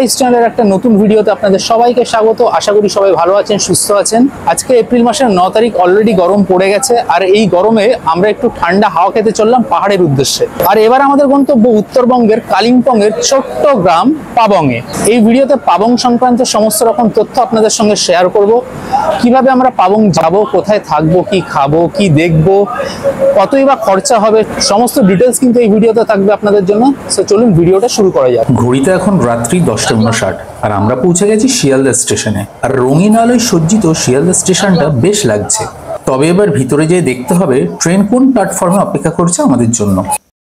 Spice চ্যানেলের একটা নতুন ভিডিওতে আপনাদের সবাইকে স্বাগত। আশা করি সবাই ভালো আছেন, সুস্থ আছেন। আজকে এপ্রিল মাসের 9 তারিখ, অলরেডি গরম পড়ে গেছে। আর এই গরমে আমরা একটু ঠান্ডা হাওয়া খেতে চললাম পাহাড়ের উদ্দেশ্যে। আর এবার আমাদের গন্তব্য উত্তরবঙ্গের কালিম্পংয়ের ছোট্ট গ্রাম পাবংয়ে। এই ভিডিওতে পাবং সংক্রান্ত সমস্ত রকম তথ্য আপনাদের সঙ্গে শেয়ার করব। কিভাবে আমরা পাবং যাব, কোথায় থাকবো, কি খাবো, কি দেখবো, কতই বা খরচা হবে, সমস্ত ডিটেলস কিন্তু এই ভিডিওতে থাকবে আপনাদের জন্য। সো চলুন ভিডিওটা শুরু করা যাক। ঘড়িতে এখন রাত্রি 10:59 আর আমরা পৌঁছে গেছি শিয়ালদা স্টেশনে। আর রঙিন আলোয় সজ্জিত শিয়ালদা স্টেশনটা বেশ লাগছে। তবে এবার ভিতরে যেয়ে দেখতে হবে ট্রেন কোন প্ল্যাটফর্মে অপেক্ষা করছে আমাদের জন্য।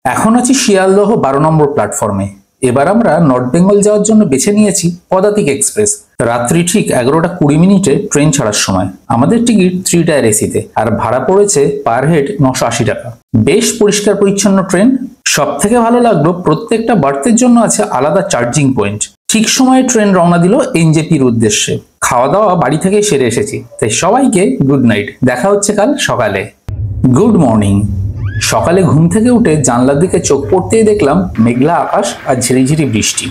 এখন আছি শিয়ালদহ 12 নম্বর প্ল্যাটফর্মে। এবার আমরা নর্থ বেঙ্গল যাওয়ার জন্য বেছে নিয়েছি পদাতিক এক্সপ্রেস। রাত্রি ঠিক 11:20 মিনিটে ট্রেন ছাড়ার সময়। আমাদের টিকিট 3 টায়ার এসিতে আর ভাড়া পড়েছে পার হেড 980 টাকা। বেশ পরিষ্কার পরিচ্ছন্ন ট্রেন। সব থেকে ভালো লাগলো প্রত্যেকটা বার্থের জন্য আছে আলাদা চার্জিং পয়েন্ট। ঠিক সময়ে ট্রেন রওনা দিল এনজেপির উদ্দেশ্যে। খাওয়া দাওয়া বাড়ি থেকে সেরে এসেছি, তাই সবাইকে গুড নাইট। দেখা হচ্ছে কাল সকালে। Good morning. সকালে ঘুম থেকে উঠে জানলার দিকে চোখ পড়তেই দেখলাম মেঘলা আকাশ আর ঝিরিঝিরি বৃষ্টি।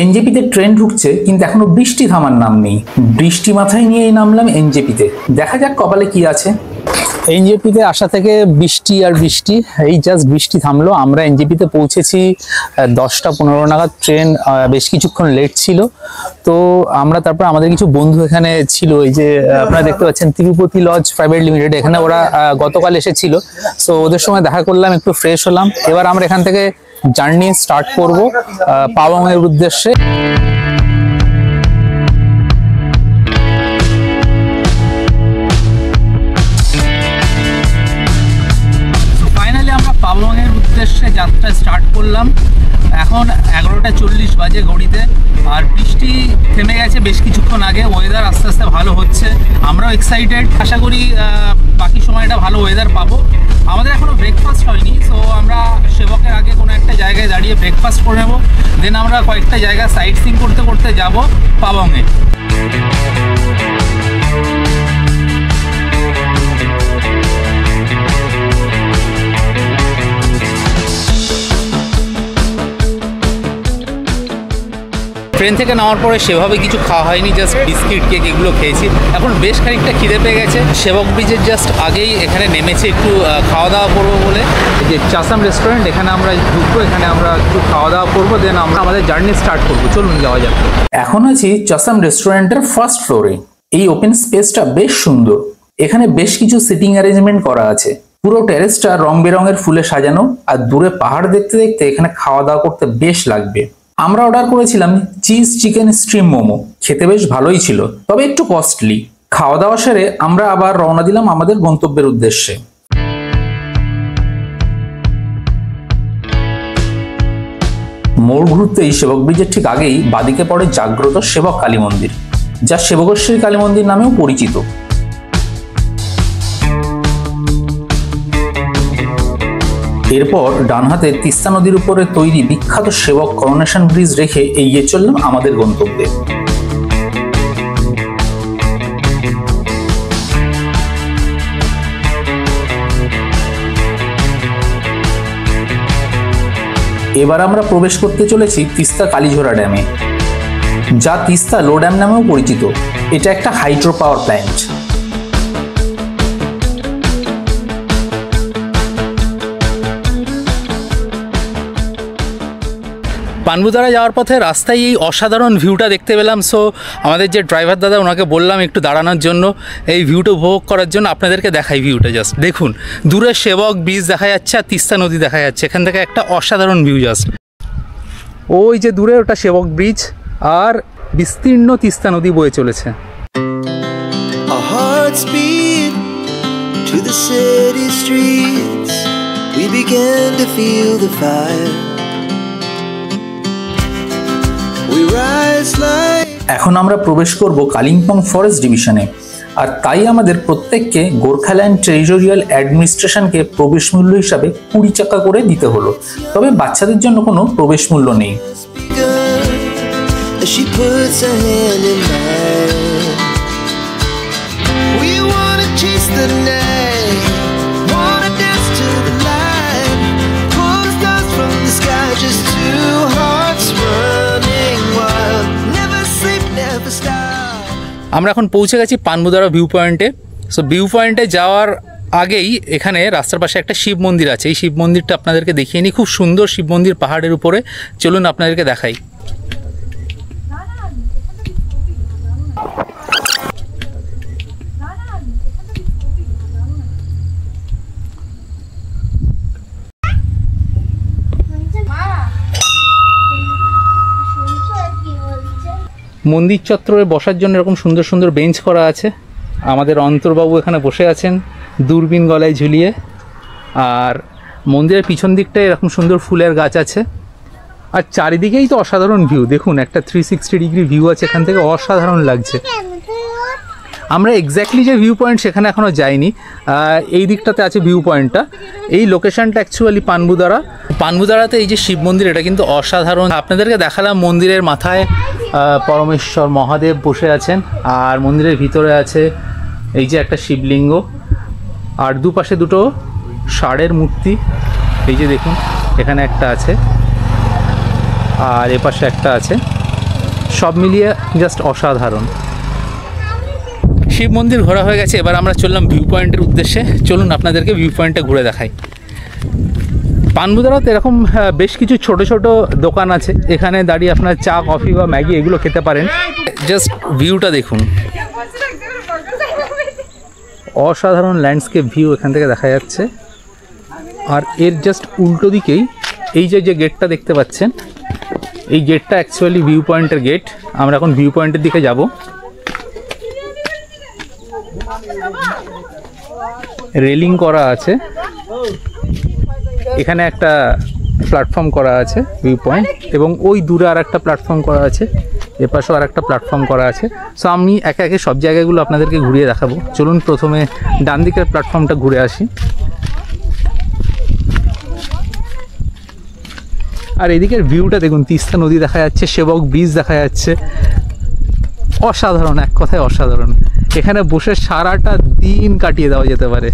এনজেপিতে ট্রেন ঢুকছে, কিন্তু এখনো বৃষ্টি থামার নাম নেই। বৃষ্টি মাথায় নিয়েই নামলাম এনজেপিতে। দেখা যাক কপালে কি আছে। এনজেপিতে আসা থেকে বৃষ্টি আর বৃষ্টি, এই জাস্ট বৃষ্টি থামলো। আমরা এনজেপিতে পৌঁছেছি 10:15 নাগাদ। ট্রেন বেশ কিছুক্ষণ লেট ছিল। তো আমরা তারপর আমাদের কিছু বন্ধু এখানে ছিল, এই যে আপনারা দেখতে পাচ্ছেন তিরুপতি লজ প্রাইভেট লিমিটেড, এখানে ওরা গতকাল এসেছিল। সো ওদের সঙ্গে দেখা করলাম, একটু ফ্রেশ হলাম। এবার আমরা এখান থেকে জার্নি স্টার্ট করব পাবংয়ের উদ্দেশ্যে। পাবংয়ের উদ্দেশ্যে যাত্রা স্টার্ট করলাম। এখন 11:40 বাজে ঘড়িতে। আর বৃষ্টি থেমে গেছে বেশ কিছুক্ষণ আগে। ওয়েদার আস্তে আস্তে ভালো হচ্ছে, আমরাও এক্সাইটেড। আশা করি বাকি সময়টা ভালো ওয়েদার পাবো। আমাদের এখনও ব্রেকফাস্ট হয়নি, সো আমরা সেবকের আগে কোনো একটা জায়গায় দাঁড়িয়ে ব্রেকফাস্ট করে নেবো। দেন আমরা কয়েকটা জায়গা সাইট সিইং করতে করতে যাব পাবংয়ে। ট্রেন থেকে নামার পরে সেভাবে কিছু খাওয়া হয়নি, জাস্ট বিস্কিট, কেক এগুলো খেয়েছি। এখন বেশ খানিকটা খিদে পেয়ে গেছে। সেবক ব্রিজের জাস্ট আগেই এখানে নেমেছে একটু খাওয়া দাওয়া করবো বলে। যে চাসাম রেস্টুরেন্ট, এখানে আমরা ঢুকবো, এখানে আমরা একটু খাওয়া দাওয়া করবো, দেন আমরা আমাদের জার্নি স্টার্ট করবো। চলুন যাওয়া যাক। এখন আছি চাসাম রেস্টুরেন্টের ফার্স্ট ফ্লোরে। এই ওপেন স্পেসটা বেশ সুন্দর। এখানে বেশ কিছু সিটিং অ্যারেঞ্জমেন্ট করা আছে। পুরো টেরেসটা রং বেরঙের ফুলে সাজানো। আর দূরে পাহাড় দেখতে দেখতে এখানে খাওয়া দাওয়া করতে বেশ লাগবে। আমরা অর্ডার করেছিলাম চিজ চিকেন স্ট্রিম মোমো। খেতে বেশ ভালোই ছিল, তবে একটু কস্টলি। খাওয়া দাওয়া সেরে আমরা আবার রওনা দিলাম আমাদের গন্তব্যের উদ্দেশ্যে। মোড় ঘুরতেই সেবক ব্রিজের ঠিক আগেই বাদিকে পড়ে জাগ্রত সেবক কালী মন্দির, যা সেবকেশ্বরী কালী মন্দির নামেও পরিচিত। এরপর ডান হাতে তিস্তা নদীর উপরে তৈরি বিখ্যাত সেবক করোনেশন ব্রিজ রেখে এগিয়ে চললাম আমাদের গন্তব্যে। এবার আমরা প্রবেশ করতে চলেছি তিস্তা কালীঝোড়া ড্যামে, যা তিস্তা লো ড্যাম নামেও পরিচিত। এটা একটা হাইড্রো পাওয়ার প্ল্যান্ট। পানবুদারা যাওয়ার পথে রাস্তায় এই অসাধারণ ভিউটা দেখতে পেলাম। সো আমাদের যে ড্রাইভার দাদা, ওনাকে বললাম একটু দাঁড়ানোর জন্য, এই ভিউটা উপভোগ করার জন্য। আপনাদেরকে দেখাই ভিউটা। জাস্ট দেখুন, দূরে সেবক ব্রিজ দেখা যাচ্ছে আর তিস্তা নদী দেখা যাচ্ছে। এখান থেকে একটা অসাধারণ ভিউ। জাস্ট ওই যে দূরে ওটা সেবক ব্রিজ, আর বিস্তীর্ণ তিস্তা নদী বয়ে চলেছে। Our hearts beat to the city streets. We began to feel the fire. এখন আমরা প্রবেশ করব কালিম্পং ফরেস্ট ডিভিশনে। আর তাই আমাদের প্রত্যেককে গোর্খাল্যান্ড টেরিটোরিয়াল অ্যাডমিনিস্ট্রেশনকে প্রবেশ মূল্য হিসাবে 20 টাকা করে দিতে হলো। তবে বাচ্চাদের জন্য কোনো প্রবেশ মূল্য নেই। Just two hearts running wild. আমরা এখন পৌঁছে গেছি পানবুদারা ভিউ পয়েন্টে। সো ভিউ পয়েন্টে যাওয়ার আগেই এখানে রাস্তার পাশে একটা শিব মন্দির আছে, এই শিব মন্দিরটা আপনাদেরকে দেখিয়ে নিই। খুব সুন্দর শিব মন্দির পাহাড়ের উপরে, চলুন আপনাদেরকে দেখাই। মন্দির চত্বরে বসার জন্য এরকম সুন্দর সুন্দর বেঞ্চ করা আছে। আমাদের অন্তর্বাবু এখানে বসে আছেন দূরবীন গলায় ঝুলিয়ে। আর মন্দিরের পিছন দিকটায় এরকম সুন্দর ফুলের গাছ আছে। আর চারিদিকেই তো অসাধারণ ভিউ, দেখুন একটা 360 ডিগ্রি ভিউ আছে এখান থেকে, অসাধারণ লাগছে। আমরা এক্স্যাক্টলি যে ভিউ পয়েন্ট সেখানে এখনও যাইনি, এই দিকটাতে আছে ভিউ পয়েন্টটা। এই লোকেশনটা অ্যাকচুয়ালি পানবুদারাতে এই যে শিব মন্দির, এটা কিন্তু অসাধারণ। আপনাদেরকে দেখালাম মন্দিরের মাথায় পরমেশ্বর মহাদেব বসে আছেন, আর মন্দিরের ভিতরে আছে এই যে একটা শিবলিঙ্গ, আর দুপাশে দুটো ষাঁড়ের মূর্তি, এই যে দেখুন এখানে একটা আছে আর এপাশে একটা আছে। সব মিলিয়ে জাস্ট অসাধারণ। শিব মন্দির ঘোরা হয়ে গেছে, এবার আমরা চললাম ভিউ পয়েন্টের উদ্দেশ্যে। চলুন আপনাদেরকে ভিউ পয়েন্টটা ঘুরে দেখাই। পানবুদারাতে এরকম বেশ কিছু ছোট ছোট দোকান আছে, এখানে দাঁড়িয়ে আপনার চা কফি বা ম্যাগি এগুলো খেতে পারেন। জাস্ট ভিউটা দেখুন, অসাধারণ ল্যান্ডস্কেপ ভিউ এখান থেকে দেখা যাচ্ছে। আর এর জাস্ট উল্টো দিকেই এই যে গেটটা দেখতে পাচ্ছেন, এই গেটটা অ্যাকচুয়ালি ভিউ পয়েন্টের গেট। আমরা এখন ভিউ পয়েন্টের দিকে যাব। রেলিং করা আছে, এখানে একটা প্ল্যাটফর্ম করা আছে ভিউ পয়েন্ট, এবং ওই দূরে আর একটা প্ল্যাটফর্ম করা আছে, এপাশেও আর একটা প্ল্যাটফর্ম করা আছে। সো আমি একে একে সব জায়গাগুলো আপনাদেরকে ঘুরিয়ে দেখাবো। চলুন প্রথমে ডান দিকের প্ল্যাটফর্মটা ঘুরে আসি। আর এদিকের ভিউটা দেখুন, তিস্তা নদী দেখা যাচ্ছে, সেবক ব্রিজ দেখা যাচ্ছে। অসাধারণ, এক কথায় অসাধারণ। এখানে বসে সারাটা দিন কাটিয়ে দেওয়া যেতে পারে।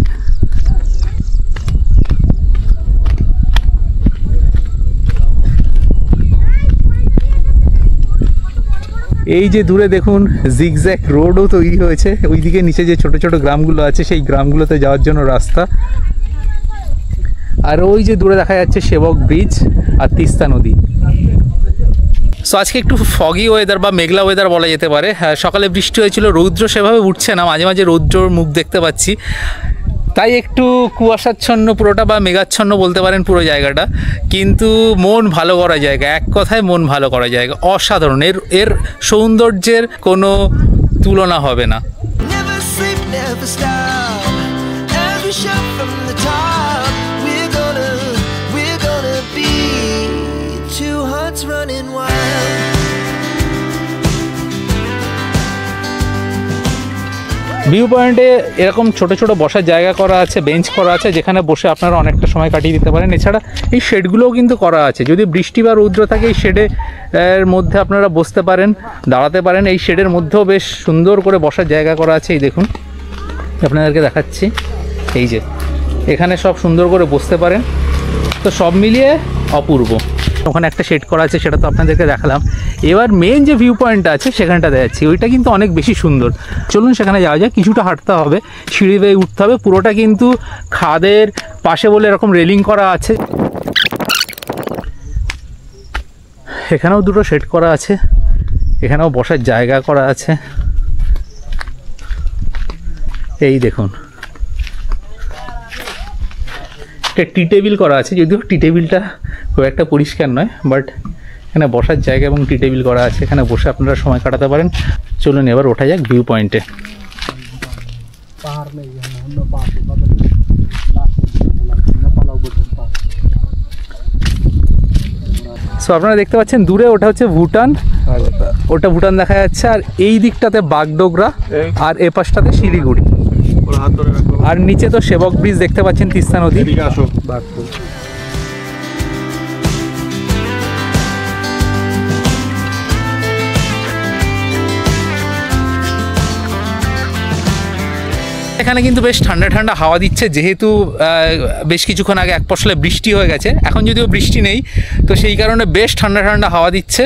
এই যে দূরে দেখুন জিগজ্যাগ রোডও তৈরি হয়েছে, ওইদিকে নিচে যে ছোট ছোট গ্রামগুলো আছে সেই গ্রামগুলোতে যাওয়ার জন্য রাস্তা। আর ওই যে দূরে দেখা যাচ্ছে সেবক ব্রিজ আর তিস্তা নদী। সো আজকে একটু ফগি ওয়েদার বা মেঘলা ওয়েদার বলা যেতে পারে। সকালে বৃষ্টি হয়েছিল, রৌদ্র সেভাবে উঠছে না, মাঝে মাঝে রৌদ্রর মুখ দেখতে পাচ্ছি, তাই একটু কুয়াশাচ্ছন্ন পুরোটা বা মেঘাচ্ছন্ন বলতে পারেন পুরো জায়গাটা। কিন্তু মন ভালো করা জায়গা, এক কথায় মন ভালো করা জায়গা, অসাধারণ। এর সৌন্দর্যের কোনো তুলনা হবে না। Never sleep, never stop. Every shot from the top. We're gonna be two hearts running wild. View পয়েন্টে এরকম ছোট ছোট বসার জায়গা করা আছে, বেঞ্চ করা আছে, যেখানে বসে আপনারা অনেকটা সময় কাটিয়ে দিতে পারেন। এছাড়া এই শেডগুলোও কিন্তু করা আছে, যদি বৃষ্টি বা রৌদ্র থাকে এই শেডে এর মধ্যে আপনারা বসতে পারেন, দাঁড়াতে পারেন। এই শেডের মধ্যেও বেশ সুন্দর করে বসার জায়গা করা আছে, এই দেখুন আপনাদেরকে দেখাচ্ছি। এই যে এখানে সব সুন্দর করে বসতে পারেন। তো সব মিলিয়ে অপূর্ব। ওখানে একটা শেড করা আছে, সেটা তো আপনাদেরকে দেখালাম। এবার মেন যে ভিউ পয়েন্টটা আছে সেখানটা দেখাচ্ছি, ওইটা কিন্তু অনেক বেশি সুন্দর। চলুন সেখানে যাওয়া যায়। কিছুটা হাঁটতে হবে, সিঁড়ি বেয়ে উঠতে হবে। পুরোটা কিন্তু খাদের পাশে বলে এরকম রেলিং করা আছে। এখানেও দুটো শেড করা আছে, এখানেও বসার জায়গা করা আছে। এই দেখুন একটা টি টেবিল করা আছে, যদিও টি টেবিলটা খুব একটা পরিষ্কার নয়, বাট এখানে বসার জায়গা এবং টি টেবিল করা আছে, এখানে বসে আপনারা সময় কাটাতে পারেন। চলুন এবার ওঠা যাক ভিউ পয়েন্টে। সো আপনারা দেখতে পাচ্ছেন দূরে ওটা হচ্ছে ভুটান, ওটা ভুটান দেখা যাচ্ছে। আর এই দিকটাতে বাগডোগরা, আর এ পাশটাতে শিলিগুড়ি, আর নিচে তো সেবক ব্রিজ দেখতে পাচ্ছেন, তিস্তা নদী। এখানে কিন্তু বেশ ঠান্ডা ঠান্ডা হাওয়া দিচ্ছে, যেহেতু বেশ কিছুক্ষণ আগে এক পশলে বৃষ্টি হয়ে গেছে। এখন যদিও বৃষ্টি নেই, তো সেই কারণে বেশ ঠান্ডা ঠান্ডা হাওয়া দিচ্ছে।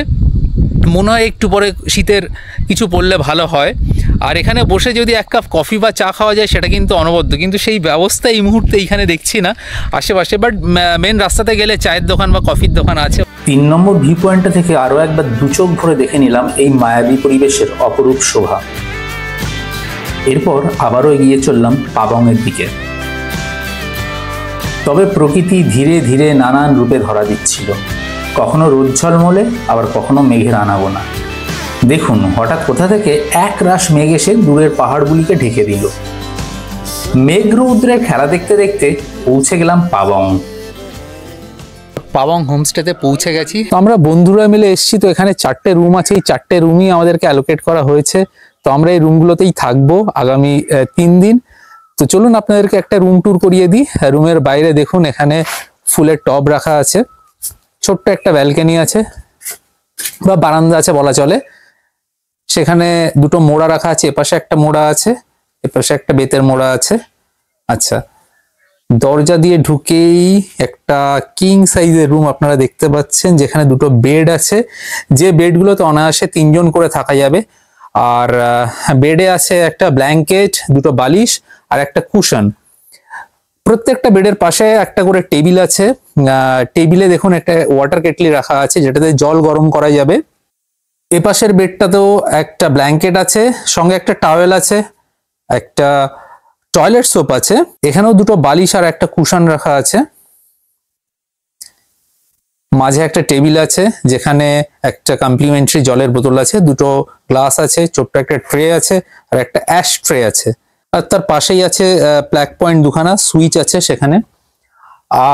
মনে হয় একটু পরে শীতের কিছু পড়লে ভালো হয়। আর এখানে বসে যদি এক কাপ কফি বা চা খাওয়া যায় সেটা কিন্তু অনবদ্য, কিন্তু সেই ব্যবস্থা এই মুহূর্তে এইখানে দেখছি না আশেপাশে। বাট মেন রাস্তাতে গেলে চায়ের দোকান বা কফির দোকান আছে। 3 নম্বর ভিউ পয়েন্টটা থেকে আরও একবার দু চোখ ভরে দেখে নিলাম এই মায়াবী পরিবেশের অপরূপ শোভা। এরপর আবারও এগিয়ে চললাম পাবংয়ের দিকে। তবে প্রকৃতি ধীরে ধীরে নানান রূপে ধরা দিচ্ছিল, কখনো রোদ ঝলমলে, আবার কখনো মেঘের আনাগোনা। দেখুন হঠাৎ কোথা থেকে এক রাশ মেঘ এসে দূরের পাহাড়গুলিকে ঢেকে দিল। মেঘ রৌদ্রের খেলা দেখতে দেখতে পৌঁছে গেলাম পাবং। পাবং হোমস্টেতে পৌঁছে গেছি। তো আমরা বন্ধুরা মিলে এসেছি। তো এখানে 4টে রুম আছে, এই 4টে রুমই আমাদেরকে অ্যালোকেট করা হয়েছে। তো আমরা এই রুমগুলোতেই থাকবো আগামী 3 দিন। তো চলুন আপনাদেরকে একটা রুম ট্যুর করিয়ে দিই। রুমের বাইরে দেখুন এখানে ফুলের টব রাখা আছে, ছোট্ট একটা ব্যালকনি আছে বা বারান্দা আছে বলা চলে। সেখানে দুটো মোড়া রাখা আছে, এপাশে একটা মোড়া আছে, এপাশে একটা বেতের মোড়া আছে। আচ্ছা, দরজা দিয়ে ঢুকেই একটা কিং সাইজের রুম আপনারা দেখতে পাচ্ছেন, যেখানে দুটো বেড আছে, যে বেডগুলোতে অনায়াসে 3 জন করে থাকা যাবে। আর বেডে আছে একটা ব্ল্যাঙ্কেট, দুটো বালিশ আর একটা কুশন। প্রত্যেকটা বেডের পাশে একটা করে টেবিল আছে। টেবিলে দেখুন একটা ওয়াটার কেটলি রাখা আছে, যেটাতে জল গরম করা যাবে। এপাশের বেডটাতেও একটা ব্ল্যাঙ্কেট আছে, সঙ্গে একটা টাওয়েল আছে, একটা টয়লেট সোপ আছে। এখানেও দুটো বালিশ আর একটা কুশন রাখা আছে। মাঝে একটা টেবিল আছে, যেখানে একটা কমপ্লিমেন্টারি জলের বোতল আছে, দুটো গ্লাস আছে, ছোট্ট একটা ট্রে আছে আর একটা অ্যাশ ট্রে আছে। আর তার পাশেই আছে প্লাগ পয়েন্ট দুখানা, সুইচ আছে সেখানে।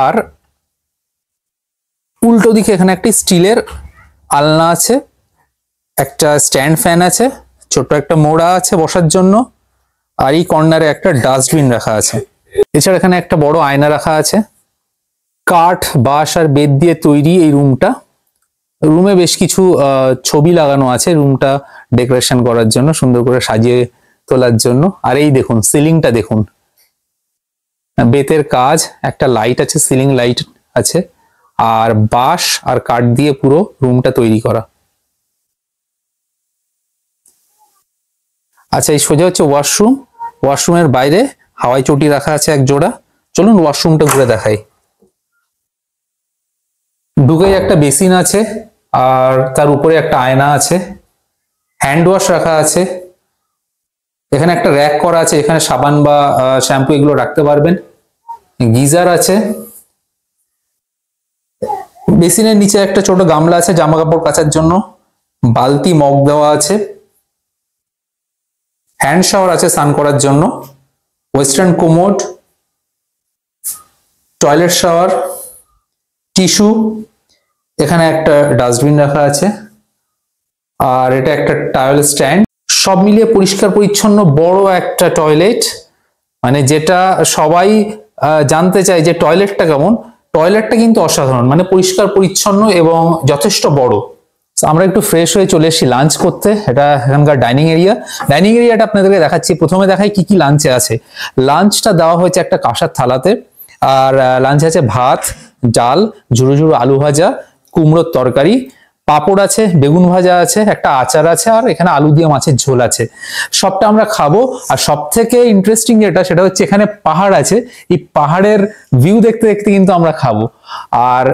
আর উল্টো দিকে এখানে একটি স্টিলের আলনা আছে, একটা স্ট্যান্ড ফ্যান আছে, ছোট্ট একটা মোড়া আছে বসার জন্য। আর এই কর্নারে একটা ডাস্টবিন রাখা আছে। এছাড়া এখানে একটা বড় আয়না রাখা আছে। কাঠ, বাঁশ আর বেত দিয়ে তৈরি এই রুমটা। রুমে বেশ কিছু ছবি লাগানো আছে রুমটা ডেকোরেশন করার জন্য, সুন্দর করে সাজিয়ে তোলার জন্য। আর এই দেখুন সিলিংটা দেখুন, বেতের কাজ, একটা লাইট আছে, সিলিং লাইট আছে, আর বাঁশ আর কাঠ দিয়ে পুরো রুমটা তৈরি করা। আচ্ছা, এই সোজা হচ্ছে ওয়াশরুম। ওয়াশরুমের বাইরে হাওয়াই চটি রাখা আছে এক জোড়া। চলুন ওয়াশরুমটা ঘুরে দেখাই। ঢুকেই একটা বেসিন আছে, আর তার উপরে একটা আয়না আছে, হ্যান্ড ওয়াশ রাখা আছে। এখানে একটা র্যাক করা আছে, এখানে সাবান বা শ্যাম্পু এগুলো রাখতে পারবেন। গিজার আছে। বেসিনের নিচে একটা ছোট গামলা আছে জামা কাপড় কাচার জন্য। বালতি, মগ দেওয়া আছে। হ্যান্ড শাওয়ার আছে স্নান করার জন্য। Western commode, toilet shower, tissue. এখানে একটা ডাস্টবিন রাখা আছে, আর এটা একটা টাওয়েল স্ট্যান্ড। সব মিলিয়ে পরিষ্কার পরিচ্ছন্ন বড় একটা টয়লেট, মানে যেটা সবাই জানতে চায় যে টয়লেটটা কেমন। টয়লেটটা কিন্তু অসাধারণ, মানে পরিষ্কার পরিচ্ছন্ন এবং যথেষ্ট বড়। আমরা একটু ফ্রেশ হয়ে চলে এসেছি লাঞ্চ করতে। এটা এখানকার ডাইনিং এরিয়া। ডাইনিং এরিয়াটা আপনাদেরকে দেখাচ্ছি। প্রথমে দেখাই কি কি লাঞ্চে আছে। লাঞ্চটা দেওয়া হয়েছে একটা কাঁসার থালাতে। আর লাঞ্চে আছে ভাত, ডাল, ঝুড়ো ঝুড়ো আলু ভাজা, কুমড়োর তরকারি, পাঁপড় আছে, বেগুন ভাজা আছে, একটা আচার আছে, আর এখানে আলু দিয়ে মাছের ঝোল আছে। সবটা আমরা খাবো। আর সব থেকে ইন্টারেস্টিং যেটা, সেটা হচ্ছে এখানে পাহাড় আছে। এই পাহাড়ের ভিউ দেখতে দেখতে কিন্তু আমরা খাবো। আর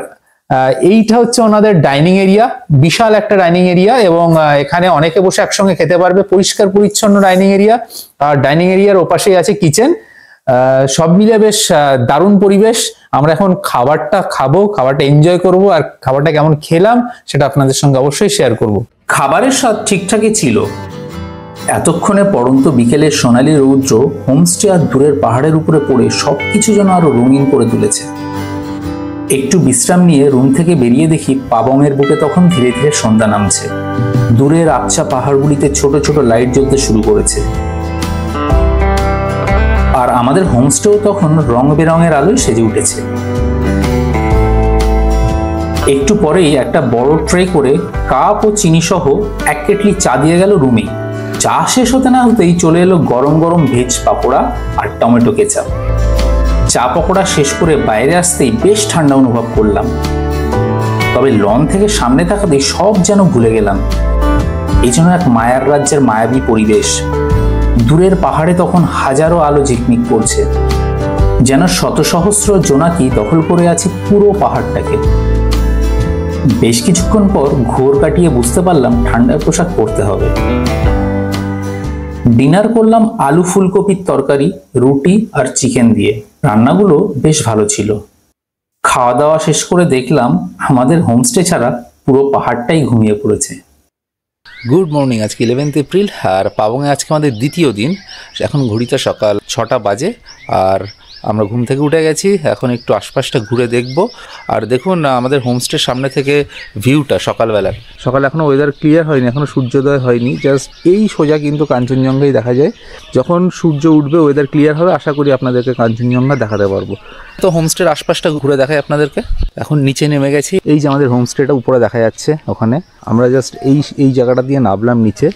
এইটা হচ্ছে ওনাদের ডাইনিং এরিয়া, বিশাল একটা ডাইনিং এরিয়া, এবং এখানে অনেকে বসে একসঙ্গে খেতে পারবে। পরিষ্কার পরিচ্ছন্ন ডাইনিং এরিয়া। আর ডাইনিং এরিয়ার ওপাশেই আছে কিচেন। সব মিলে বেশ দারুণ পরিবেশ। আমরা এখন খাবারটা খাবো, খাবারটা এনজয় করব। আর খাবারটা কেমন খেলাম সেটা আপনাদের সঙ্গে অবশ্যই শেয়ার করব। খাবারের স্বাদ ঠিকঠাকই ছিল। এতক্ষণে পড়ন্ত বিকেলের সোনালী রৌদ্র হোমস্টে আর দূরের পাহাড়ের উপরে পড়ে সবকিছু যেন আরো রঙিন করে তুলেছে। একটু বিশ্রাম নিয়ে রুম থেকে বেরিয়ে দেখি পাবংয়ের বুকে তখন ধীরে ধীরে সন্ধ্যা নামছে। দূরের আবছা পাহাড়গুলিতে ছোট ছোট লাইট জ্বলতে শুরু করেছে। আর আমাদের হোমস্টেও তখন রং বেরঙের আলোয় সেজে উঠেছে। একটু পরেই একটা বড় ট্রে করে কাপ ও চিনি সহ 1 কেটলি চা দিয়ে গেল রুমে। চা শেষ হতে না হতেই চলে এলো গরম গরম ভেজ পাকোড়া আর টমেটো কেচাপ। চা পকোড়া শেষ করে বাইরে আসতেই বেশ ঠান্ডা অনুভব করলাম। তবে লন থেকে সামনে তাকাতেই সব যেন ভুলে গেলাম। এই জন্য এক মায়ার রাজ্যের মায়াবী পরিবেশ। দূরের পাহাড়ে তখন হাজারো আলো ঝিকমিক করছে, যেন শত সহস্র জোনাকি দখল করে আছে পুরো পাহাড়টাকে। বেশ কিছুক্ষণ পর ঘোর কাটিয়ে বুঝতে পারলাম ঠান্ডার পোশাক পরতে হবে। ডিনার করলাম আলু ফুলকপির তরকারি, রুটি আর চিকেন দিয়ে। রান্নাগুলো বেশ ভালো ছিল। খাওয়া দাওয়া শেষ করে দেখলাম আমাদের হোমস্টে ছাড়া পুরো পাহাড়টাই ঘুমিয়ে পড়েছে। Good morning. আজকে 11 এপ্রিল আর পাবংয়ে আজকে আমাদের দ্বিতীয় দিন। এখন ঘড়িতে সকাল 6টা বাজে আর আমরা ঘুম থেকে উঠে গেছি। এখন একটু আশপাশটা ঘুরে দেখব। আর দেখুন আমাদের হোমস্টের সামনে থেকে ভিউটা সকালবেলার। সকালে এখনও ওয়েদার ক্লিয়ার হয়নি, এখনও সূর্যোদয় হয়নি, জাস্ট এই সোজা কিন্তু কাঞ্চনজঙ্ঘাই দেখা যায়। যখন সূর্য উঠবে ওয়েদার ক্লিয়ার হবে, আশা করি আপনাদেরকে কাঞ্চনজঙ্ঘা দেখাতে পারবো। তো হোমস্টের আশপাশটা ঘুরে দেখাই আপনাদেরকে। এখন নিচে নেমে গেছি। এই যে আমাদের হোমস্টেটা উপরে দেখা যাচ্ছে, ওখানে আমরা জাস্ট এই জায়গাটা দিয়ে নামলাম নিচে।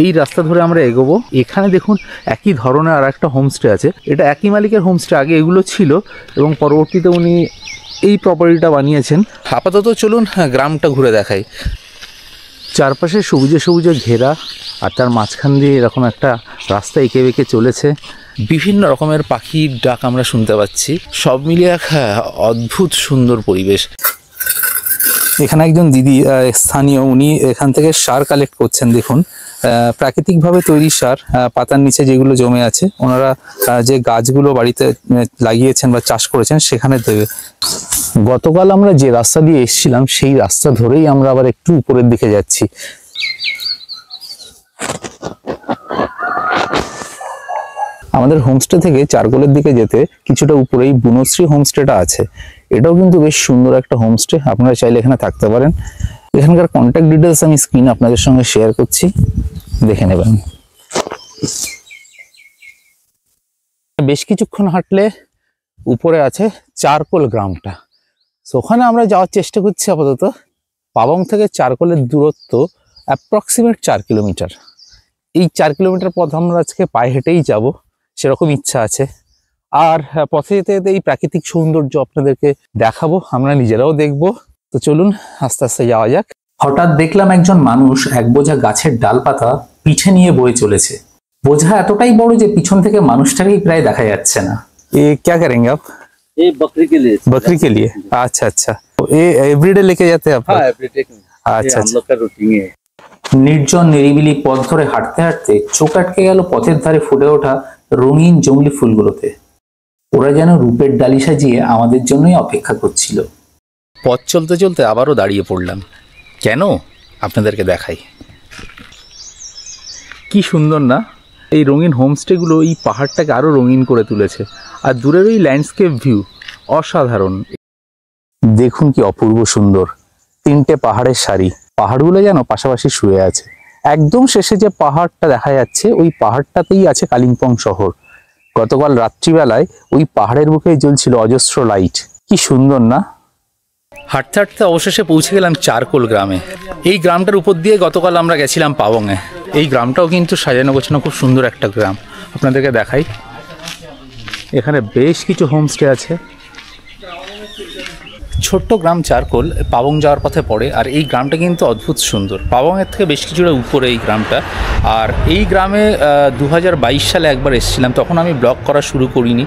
এই রাস্তা ধরে আমরা এগোবো। এখানে দেখুন একই ধরনের আর একটা হোমস্টে আছে। এটা একই মালিকের হোমস্টে, আগে এগুলো ছিল এবং পরবর্তীতে উনি এই প্রপার্টিটা বানিয়েছেন। আপাতত চলুন গ্রামটা ঘুরে দেখাই। চারপাশে সবুজে সবুজে ঘেরা আর তার মাঝখান দিয়ে এরকম একটা রাস্তা এঁকে বেঁকে চলেছে। বিভিন্ন রকমের পাখির ডাক আমরা শুনতে পাচ্ছি। সব মিলিয়ে এক অদ্ভুত সুন্দর পরিবেশ। এখানে একজন দিদি স্থানীয়, উনি এখান থেকে সার কালেক্ট করছেন। দেখুন প্রাকৃতিকভাবে তৈরি সার, পাতার নিচে যেগুলো জমে আছে ওনারা যে গাছগুলো বাড়িতে লাগিয়েছেন বা চাষ করেছেন সেখানে দেবে। গতকাল আমরা যে রাস্তা দিয়ে এসেছিলাম সেই রাস্তা ধরেই আমরা আবার একটু উপরের দিকে যাচ্ছি। আমাদের হোমস্টে থেকে চারকোলের দিকে যেতে কিছুটা উপরেই বুনশ্রী হোমস্টেটা আছে। এটাও কিন্তু বেশ সুন্দর একটা হোমস্টে, আপনারা চাইলে এখানে থাকতে পারেন। এখানকার কন্ট্যাক্ট ডিটেলস আমি স্ক্রিনে আপনাদের সঙ্গে শেয়ার করছি, দেখে নেবেন। বেশ কিছুক্ষণ হাঁটলে উপরে আছে চারকোল গ্রামটা। সো ওখানে আমরা যাওয়ার চেষ্টা করছি আপাতত। পাবং থেকে চারকোলের দূরত্ব অ্যাপ্রক্সিমেট 4 কিলোমিটার। এই 4 কিলোমিটার পথ আমরা আজকে পায়ে হেঁটেই যাব, সেরকম ইচ্ছা আছে। আর পথে যেতে যেতে এই প্রাকৃতিক সৌন্দর্য আপনাদেরকে দেখাবো, আমরা নিজেরাও দেখবো। তো চলুন আস্তে আস্তে যাওয়া যাক। হঠাৎ দেখলাম একজন মানুষ এক বোঝা গাছের ডালপাতা পিঠে নিয়ে বয়ে চলেছে। বোঝা এতটাই বড় যে পিছন থেকে মানুষটাকেই প্রায় দেখা যাচ্ছে না। ये क्या करेंगे आप? ये बकरी के लिए। बकरी के लिए? अच्छा अच्छा। ये एवरीडे लेके जाते हैं आप? हाँ, एवरीडे। अच्छा हम लोग का रूटीन है। নির্জন নিরিবিলি পথ ধরে হাঁটতে হাঁটতে চোখ আটকে গেল পথের ধারে ফুটে ওঠা রঙিন জংলি ফুলগুলোতে। ওরা যেন রূপের ডালি সাজিয়ে আমাদের জন্যই অপেক্ষা করছিল। পথ চলতে চলতে আবারও দাঁড়িয়ে পড়লাম। কেন আপনাদেরকে দেখাই। কি সুন্দর না এই রঙিন হোমস্টেগুলো, এই পাহাড়টাকে আরো রঙিন করে তুলেছে। আর দূরের ওই ল্যান্ডস্কেপ ভিউ অসাধারণ। দেখুন কি অপূর্ব সুন্দর, 3টে পাহাড়ের সারি। পাহাড়গুলো যেন পাশাপাশি শুয়ে আছে। একদম শেষে যে পাহাড়টা দেখা যাচ্ছে ওই পাহাড়টাতেই আছে কালিম্পং শহর। গতকাল রাত্রিবেলায় ওই পাহাড়ের বুকে জ্বলছিল অজস্র লাইট। কি সুন্দর না। হাঁটতে হাঁটতে অবশেষে পৌঁছে গেলাম চারকোল গ্রামে। এই গ্রামটার উপর দিয়ে গতকাল আমরা গেছিলাম পাবংয়ে। এই গ্রামটাও কিন্তু সাজানো গোছানো খুব সুন্দর একটা গ্রাম, আপনাদেরকে দেখাই। এখানে বেশ কিছু হোমস্টে আছে। ছোট্ট গ্রাম চারকোল পাবং যাওয়ার পথে পড়ে। আর এই গ্রামটা কিন্তু অদ্ভুত সুন্দর। পাবংয়ের থেকে বেশ কিছুটা উপরে এই গ্রামটা। আর এই গ্রামে 2022 সালে একবার এসেছিলাম, তখন আমি ব্লগ করা শুরু করিনি।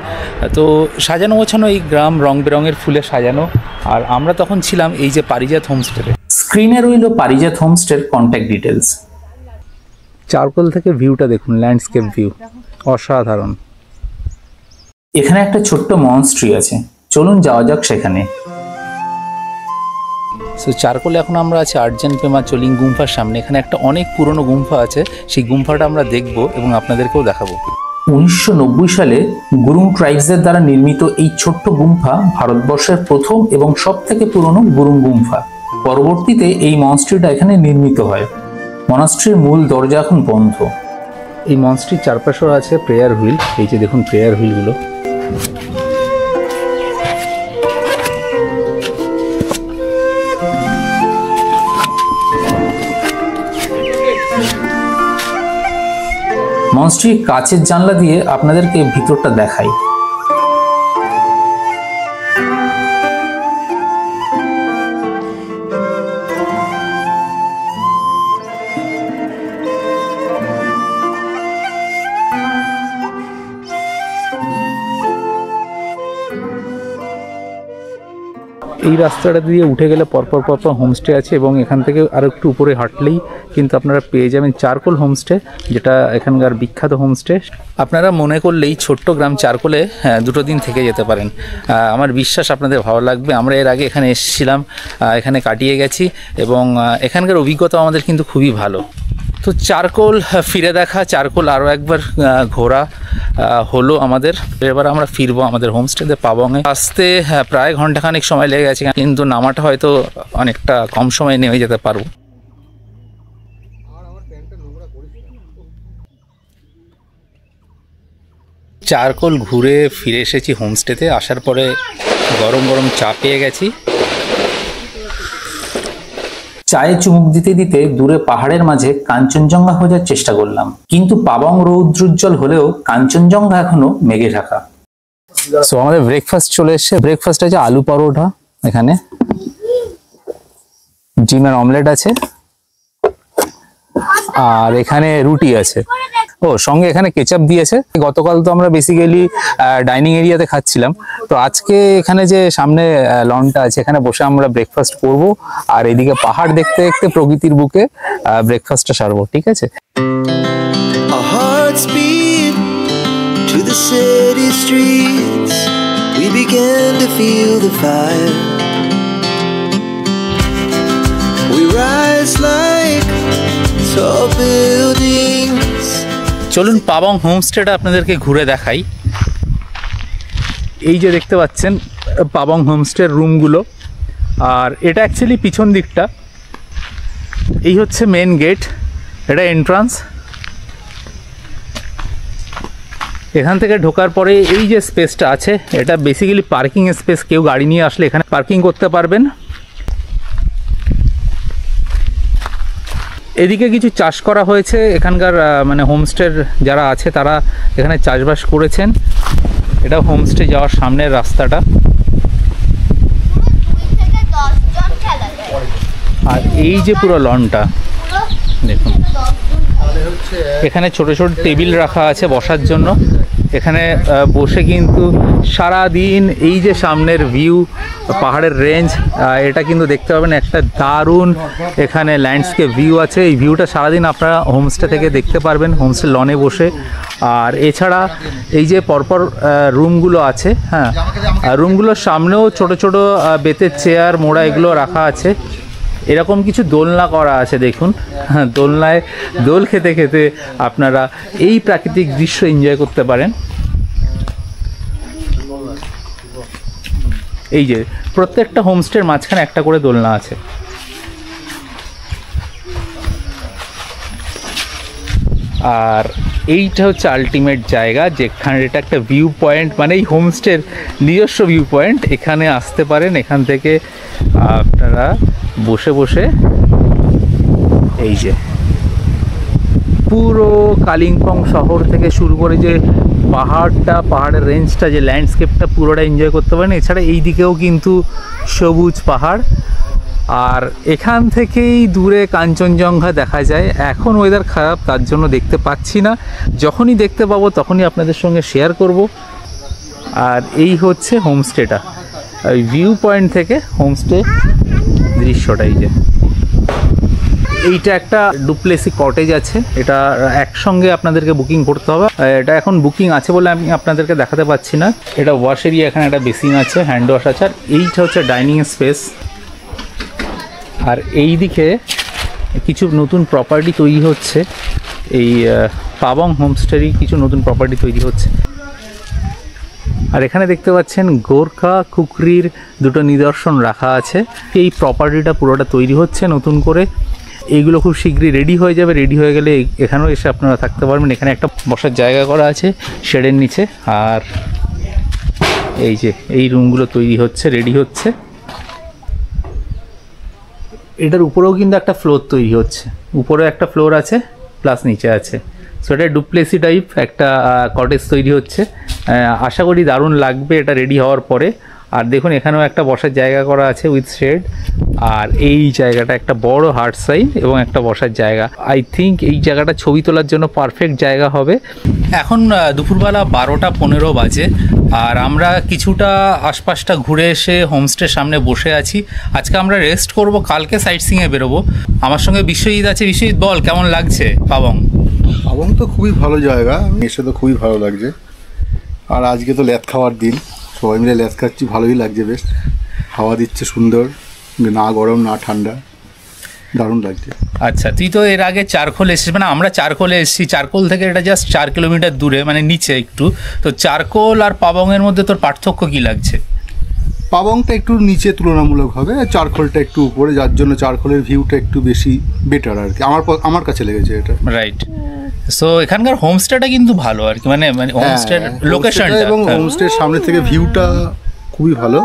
তো সাজানো গোছানো এই গ্রাম, রং বেরঙের ফুলে সাজানো। আর আমরা তখন ছিলাম এই যে পারিজাত হোমস্টেতে। স্ক্রিনে রইল পারিজাত হোমস্টের কন্ট্যাক্ট ডিটেলস। চারকোল থেকে ভিউটা দেখুন, ল্যান্ডস্কেপ ভিউ অসাধারণ। এখানে একটা ছোট্ট মনস্ট্রি আছে, চলুন যাওয়া যাক সেখানে। সো চারকোলে এখন আমরা আছি আর্জেন পেমা চলিং গুম্ফার সামনে। এখানে একটা অনেক পুরনো গুম্ফা আছে, সেই গুম্ফাটা আমরা দেখব এবং আপনাদেরকেও দেখাবো। 1990 সালে গুরুং ট্রাইবসদের দ্বারা নির্মিত এই ছোট্ট গুম্ফা ভারতবর্ষের প্রথম এবং সব থেকে পুরনো গুরুং গুম্ফা। পরবর্তীতে এই মনস্ট্রিটা এখানে নির্মিত হয়। মনস্ট্রির মূল দরজা এখন বন্ধ। এই মনস্ট্রির চারপাশেও আছে প্রেয়ার হুইল। এই যে দেখুন প্রেয়ার হুইলগুলো। মনস্ট্রির কাচের জানলা দিয়ে আপনাদেরকে ভিতরটা দেখাই। এই রাস্তাটা দিয়ে উঠে গেলে পরপর হোমস্টে আছে এবং এখান থেকে আরও একটু উপরে হাঁটলেই কিন্তু আপনারা পেয়ে যাবেন চারকোল হোমস্টে, যেটা এখানকার বিখ্যাত হোমস্টে। আপনারা মনে করলেই ছোট্ট গ্রাম চারকোলে 2 দিন থেকে যেতে পারেন। আমার বিশ্বাস আপনাদের ভালো লাগবে। আমরা এর আগে এখানে এসেছিলাম, এখানে কাটিয়ে গেছি এবং এখানকার অভিজ্ঞতা আমাদের কিন্তু খুবই ভালো। তো চারকোল ফিরে দেখা, চারকোল আরও একবার ঘোরা হলো আমাদের। এবার আমরা ফিরবো আমাদের হোমস্টেতে পাবংয়ে। আসতে প্রায় ঘন্টাখানেক সময় লেগে গেছে, কিন্তু নামাটা হয়তো অনেকটা কম সময়ে নেমে যেতে পারবো। চারকোল ঘুরে ফিরে এসেছি হোমস্টেতে। আসার পরে গরম গরম চা পেয়ে গেছি। চায়ে চুমুক দিতে দিতে দূরে পাহাড়ের মাঝে কাঞ্চনজঙ্ঘা খোঁজার চেষ্টা করলাম, কিন্তু পাবং রৌদ্রোজ্জ্বল হলেও কাঞ্চনজঙ্ঘা এখনো মেঘে ঢাকা। সো আমাদের ব্রেকফাস্ট চলে এসছে। ব্রেকফাস্ট আছে আলু পরোটা, এখানে ডিমের অমলেট আছে, আর এখানে রুটি আছে। ও সঙ্গে এখানে কেচাপ দিয়েছে। গতকাল তো আমরা বেসিক্যালি ডাইনিং এরিয়াতে খাচ্ছিলাম, তো আজকে এখানে যে সামনে লনটা আছে এখানে বসে আমরা ব্রেকফাস্ট করব, আর এদিকে পাহাড় দেখতে দেখতে প্রকৃতির বুকে ব্রেকফাস্টটা সারবো। ঠিক আছে। Our hearts beat to the city streets. We began to feel the fire. We rise like tall buildings. চলুন পাবং হোমস্টেটা আপনাদেরকে ঘুরে দেখাই। এই যে দেখতে পাচ্ছেন পাবং হোমস্টের রুমগুলো, আর এটা অ্যাকচুয়ালি পিছন দিকটা। এই হচ্ছে মেন গেট, এটা এন্ট্রান্স। এখান থেকে ঢোকার পরে এই যে স্পেসটা আছে এটা বেসিক্যালি পার্কিং স্পেস। কেউ গাড়ি নিয়ে আসলে এখানে পার্কিং করতে পারবেন। এদিকে কিছু চাষ করা হয়েছে, এখানকার মানে হোমস্টের যারা আছে তারা এখানে চাষবাস করেছেন। এটা হোমস্টে যাওয়ার সামনের রাস্তাটা। আর এই যে পুরো লনটা দেখুন, এখানে ছোট ছোট টেবিল রাখা আছে বসার জন্য। এখানে বসে কিন্তু সারা দিন এই যে সামনের ভিউ, পাহাড়ের রেঞ্জ, এটা কিন্তু দেখতে পাবেন। একটা দারুণ এখানে ল্যান্ডস্কেপ ভিউ আছে। এই ভিউটা সারাদিন আপনারা হোমস্টে থেকে দেখতে পারবেন, হোমস্টে লনে বসে। আর এছাড়া এই যে পরপর রুমগুলো আছে, হ্যাঁ, রুমগুলোর সামনেও ছোট ছোট বেতের চেয়ার মোড়া এগুলো রাখা আছে। এরকম কিছু দোলনা করা আছে দেখুন। হ্যাঁ, দোলনায় দোল খেতে খেতে আপনারা এই প্রাকৃতিক দৃশ্য এনজয় করতে পারেন। এই যে প্রত্যেকটা হোমস্টের মাঝখানে একটা করে দোলনা আছে। আর এইটা হচ্ছে আলটিমেট জায়গা যেখানে এটা একটা ভিউ পয়েন্ট, মানে এই হোমস্টের নিজস্ব ভিউ পয়েন্ট। এখানে আসতে পারেন, এখান থেকে আপনারা বসে বসে এই যে পুরো কালিম্পং শহর থেকে শুরু করে যে পাহাড়টা, পাহাড়ের রেঞ্জটা, যে ল্যান্ডস্কেপটা পুরোটা এনজয় করতে পারেন। এছাড়া এই দিকেও কিন্তু সবুজ পাহাড়, আর এখান থেকেই দূরে কাঞ্চনজঙ্ঘা দেখা যায়। এখন ওয়েদার খারাপ, তার জন্য দেখতে পাচ্ছি না। যখনই দেখতে পাবো তখনই আপনাদের সঙ্গে শেয়ার করব। আর এই হচ্ছে হোমস্টেটা, ওই ভিউ পয়েন্ট থেকে হোমস্টে দৃশ্যটা। এই যে এইটা একটা ডুপ্লেসি কটেজ আছে, এটা একসঙ্গে আপনাদেরকে বুকিং করতে হবে। এটা এখন বুকিং আছে বলে আমি আপনাদেরকে দেখাতে পাচ্ছি না। এটা ওয়াশ এরিয়া, এখানে একটা বেসিন আছে, হ্যান্ড ওয়াশ আছে। আর এইটা হচ্ছে ডাইনিং স্পেস। আর এই দিকে কিছু নতুন প্রপার্টি তৈরি হচ্ছে, এই পাবং হোমস্টেরই কিছু নতুন প্রপার্টি তৈরি হচ্ছে। আর এখানে দেখতে পাচ্ছেন গোর্খা কুকরির দুটো নিদর্শন রাখা আছে। এই প্রপার্টিটা পুরোটা তৈরি হচ্ছে নতুন করে। এইগুলো খুব শীঘ্রই রেডি হয়ে যাবে। রেডি হয়ে গেলে এখানেও এসে আপনারা থাকতে পারবেন। এখানে একটা বসার জায়গা করা আছে শেডের নিচে। আর এই যে এই রুমগুলো তৈরি হচ্ছে, রেডি হচ্ছে। এটার উপরেও কিন্তু একটা ফ্লোর তৈরি হচ্ছে, উপরেও একটা ফ্লোর আছে প্লাস নিচে আছে। সো এটা ডুপ্লেসি টাইপ একটা কটেজ তৈরি হচ্ছে। আশা করি দারুণ লাগবে এটা রেডি হওয়ার পরে। আর দেখুন এখানেও একটা বসার জায়গা করা আছে উইথ শেড, আর এই জায়গাটা একটা বড় হার্ট সাইড এবং একটা বসার জায়গা। আই থিঙ্ক এই জায়গাটা ছবি তোলার জন্য পারফেক্ট জায়গা হবে। এখন দুপুরবেলা 12:15 বাজে, আর আমরা কিছুটা আশপাশটা ঘুরে এসে হোমস্টের সামনে বসে আছি। আজকে আমরা রেস্ট করব, কালকে সাইট সিংয়ে বেরোবো। আমার সঙ্গে বিশ্বজিৎ আছে। বিশ্বজিৎ, বল কেমন লাগছে পাবং? পাবং তো খুবই ভালো জায়গা, এসে তো খুবই ভালো লাগছে। আর আজকে তো ল্যাদ খাওয়ার দিন, সবাই মিলে ল্যাদ খাচ্ছি, ভালোই লাগছে বেশ। হাওয়া দিচ্ছে সুন্দর, না গরম না ঠান্ডা, দারুণ লাগছে। আচ্ছা, তুই তো এর আগে চারকোল এসেছিস, মানে আমরা চারকোলে এসেছি। চারকোল থেকে এটা জাস্ট 4 কিলোমিটার দূরে, মানে নিচে একটু। তো চারকোল আর পাবংয়ের মধ্যে তোর পার্থক্য কি লাগছে? পাবংটা একটু নিচে তুলনামূলক হবে, চারকোলটা একটু উপরে, যার জন্য চারকোলের ভিউটা একটু বেশি বেটার আর কি, আমার কাছে লেগেছে এটা। রাইট। সো এখানকার হোমস্টেটা কিন্তু ভালো আর কি, মানে হোমস্টের লোকেশনটা এবং হোমস্টের সামনে থেকে ভিউটা খুবই ভালো,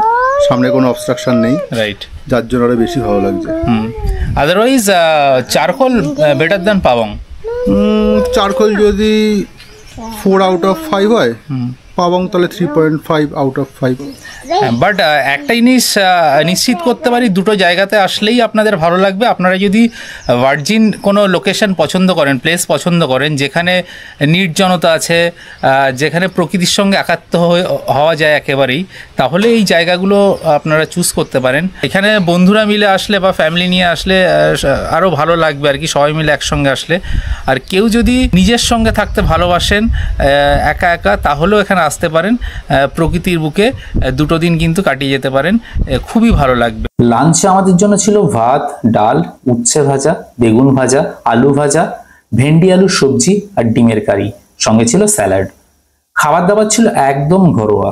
সামনে কোনো অবস্ট্রাকশন নেই। রাইট, যার জন্য আরো বেশি ভালো লাগছে। আদারওয়াইজ চারকোল বেটার দ্যান পাবং। চারকোল যদি 4 out of 5 হয়, পাবং তাহলে 3.5 out of 5। বাট একটা জিনিস নিশ্চিত করতে পারি, দুটো জায়গাতে আসলেই আপনাদের ভালো লাগবে। আপনারা যদি ভার্জিন কোনো লোকেশন পছন্দ করেন, প্লেস পছন্দ করেন, যেখানে নির্জনতা আছে, যেখানে প্রকৃতির সঙ্গে একাত্ম হওয়া যায় একেবারেই, তাহলে এই জায়গাগুলো আপনারা চুজ করতে পারেন। এখানে বন্ধুরা মিলে আসলে বা ফ্যামিলি নিয়ে আসলে আরও ভালো লাগবে আর কি, সবাই মিলে একসঙ্গে আসলে। আর কেউ যদি নিজের সঙ্গে থাকতে ভালোবাসেন একা একা, তাহলেও এখানে আসতে পারেন। প্রকৃতির বুকে দুটো দিন কিন্তু কাটিয়ে যেতে পারেন, খুবই ভালো লাগবে। লাঞ্চে আমাদের জন্য ছিল ভাত, ডাল, উচ্ছে ভাজা, বেগুন ভাজা, আলু ভাজা, ভেন্ডি আলুর সবজি আর ডিমের কারি, সঙ্গে ছিল স্যালাড। খাবার দাবার ছিল একদম ঘরোয়া।